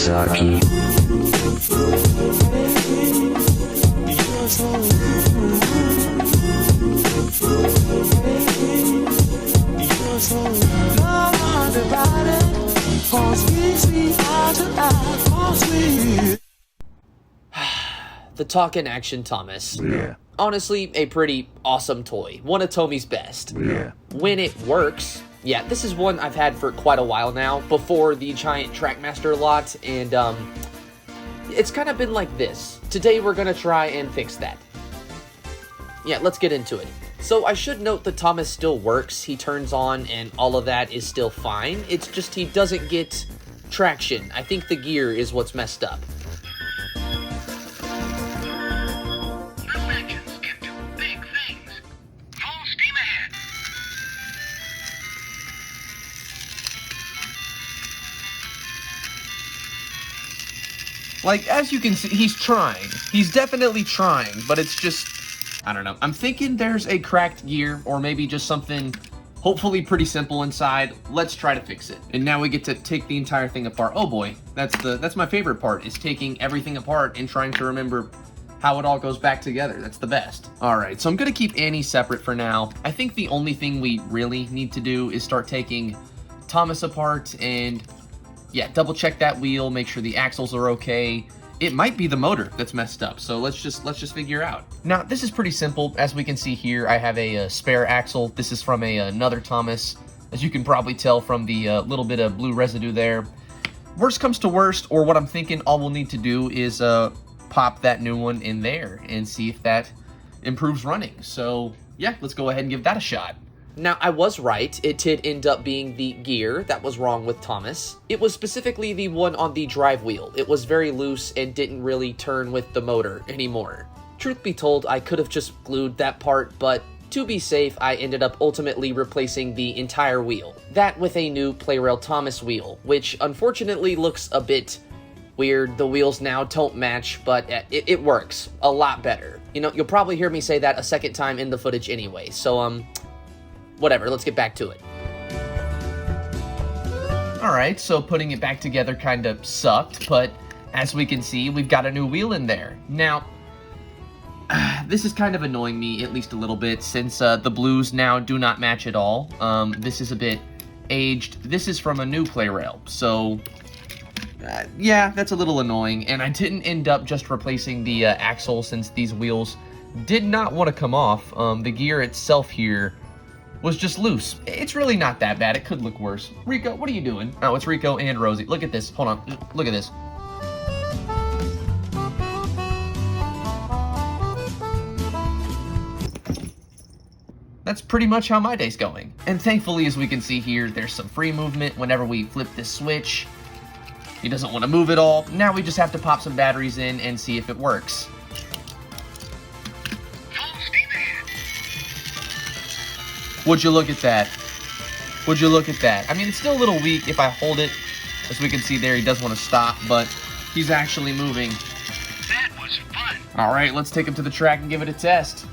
Saki. The Talkin' Action Thomas. Yeah. Honestly, a pretty awesome toy. One of Tomy's best. Yeah. When it works, yeah, this is one I've had for quite a while now, before the giant Trackmaster lot, and it's kind of been like this. Today we're gonna try and fix that. Yeah, let's get into it. So I should note that Thomas still works, he turns on, and all of that is still fine. It's just he doesn't get traction. I think the gear is what's messed up. Little engines can do big things. Full steam ahead. Like, as you can see, he's trying. He's definitely trying, but it's just, I don't know. I'm thinking there's a cracked gear, or maybe just something hopefully pretty simple inside. Let's try to fix it. And now we get to take the entire thing apart. Oh boy, that's my favorite part, is taking everything apart and trying to remember how it all goes back together. That's the best. All right, so I'm gonna keep Annie separate for now. I think the only thing we really need to do is start taking Thomas apart and, yeah, double check that wheel, make sure the axles are okay. It might be the motor that's messed up, so let's just figure out. Now, this is pretty simple. As we can see here, I have a spare axle. This is from another Thomas, as you can probably tell from the little bit of blue residue there. Worst comes to worst, or what I'm thinking all we'll need to do is pop that new one in there and see if that improves running. So, yeah, let's go ahead and give that a shot. Now, I was right. It did end up being the gear that was wrong with Thomas. It was specifically the one on the drive wheel. It was very loose and didn't really turn with the motor anymore. Truth be told, I could have just glued that part, but to be safe, I ended up ultimately replacing the entire wheel. That with a new Playrail Thomas wheel, which unfortunately looks a bit weird. The wheels now don't match, but it works a lot better. You know, you'll probably hear me say that a second time in the footage anyway, so, whatever, let's get back to it. Alright, so putting it back together kind of sucked, but as we can see, we've got a new wheel in there. Now, this is kind of annoying me, at least a little bit, since the blues now do not match at all. This is a bit aged. This is from a new Playrail, so yeah, that's a little annoying. And I didn't end up just replacing the axle, since these wheels did not want to come off. The gear itself here was just loose. It's really not that bad. It could look worse. Rico, what are you doing? Oh, it's Rico and Rosie. Look at this. Hold on. Look at this. That's pretty much how my day's going. And thankfully, as we can see here, there's some free movement whenever we flip this switch. He doesn't want to move at all. Now we just have to pop some batteries in and see if it works. Would you look at that? Would you look at that? I mean, it's still a little weak if I hold it. As we can see there, he does want to stop, but he's actually moving. That was fun. All right, let's take him to the track and give it a test.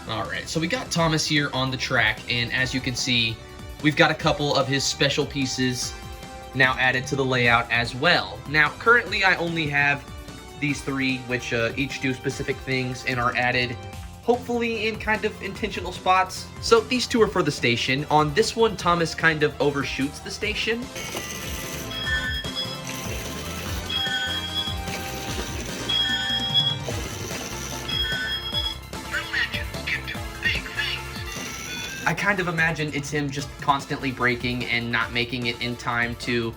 All right, so we got Thomas here on the track, and as you can see, we've got a couple of his special pieces now added to the layout as well. Now, currently, I only have these three, which each do specific things and are added hopefully in kind of intentional spots. So these two are for the station. On this one, Thomas kind of overshoots the station. Little engines can do big things. I kind of imagine it's him just constantly braking and not making it in time to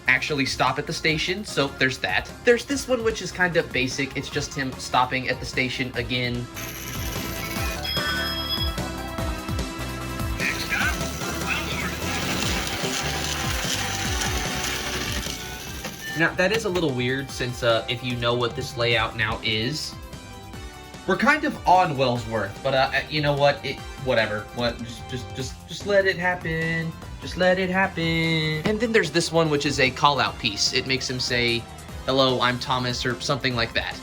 actually stop at the station, so there's that. There's this one, which is kind of basic. It's just him stopping at the station again. Now, that is a little weird, since if you know what this layout now is, we're kind of on Wellsworth, but you know what? Whatever. What? Just let it happen. Just let it happen. And then there's this one, which is a call-out piece. It makes him say, "Hello, I'm Thomas," or something like that.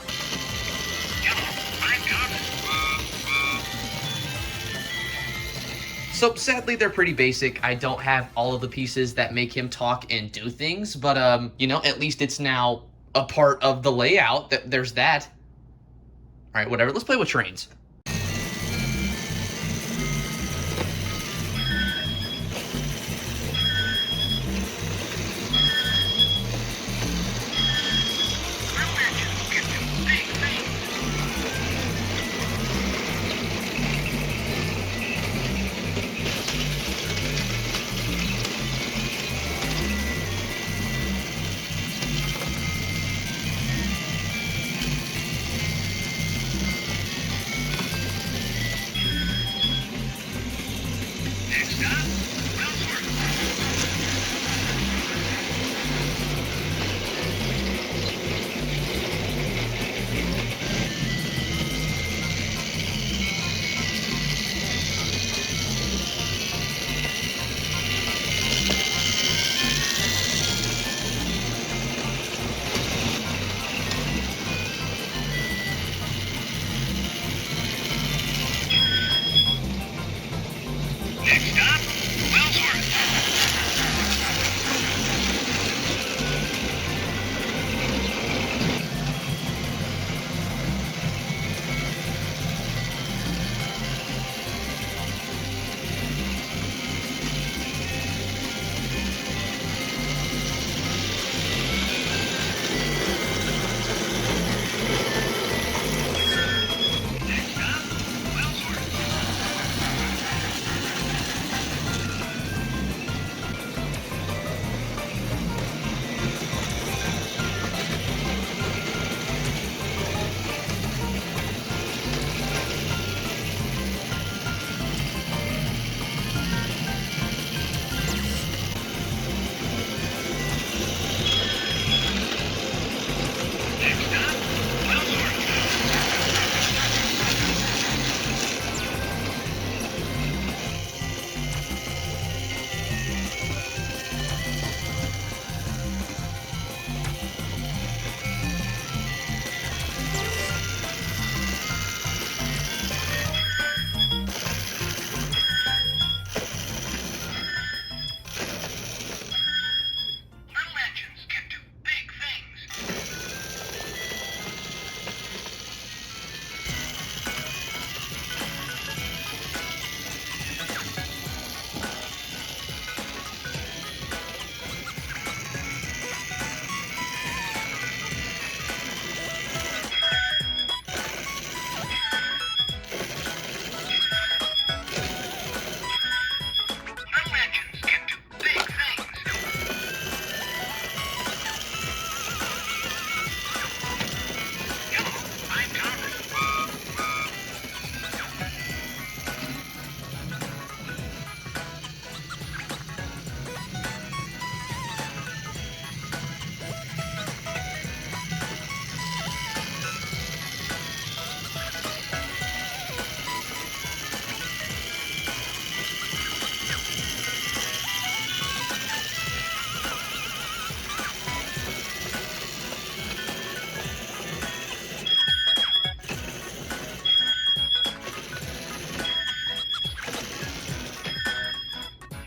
So sadly, they're pretty basic. I don't have all of the pieces that make him talk and do things, but you know, at least it's now a part of the layout. There's that. All right, whatever. Let's play with trains. Little engines can do big things. Next stop, Wellsworth. Next stop, Wellsworth. Next stop, Wellsworth. Next stop, Wellsworth. Little engines can do big things. Little engines can do big things. Hello, I'm Thomas.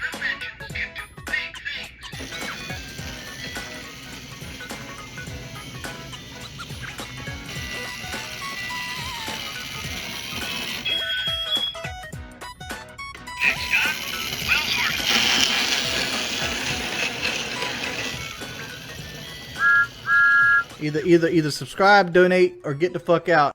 Little engines can do big things. Next stop, Wellsworth. Either subscribe, donate, or get the fuck out.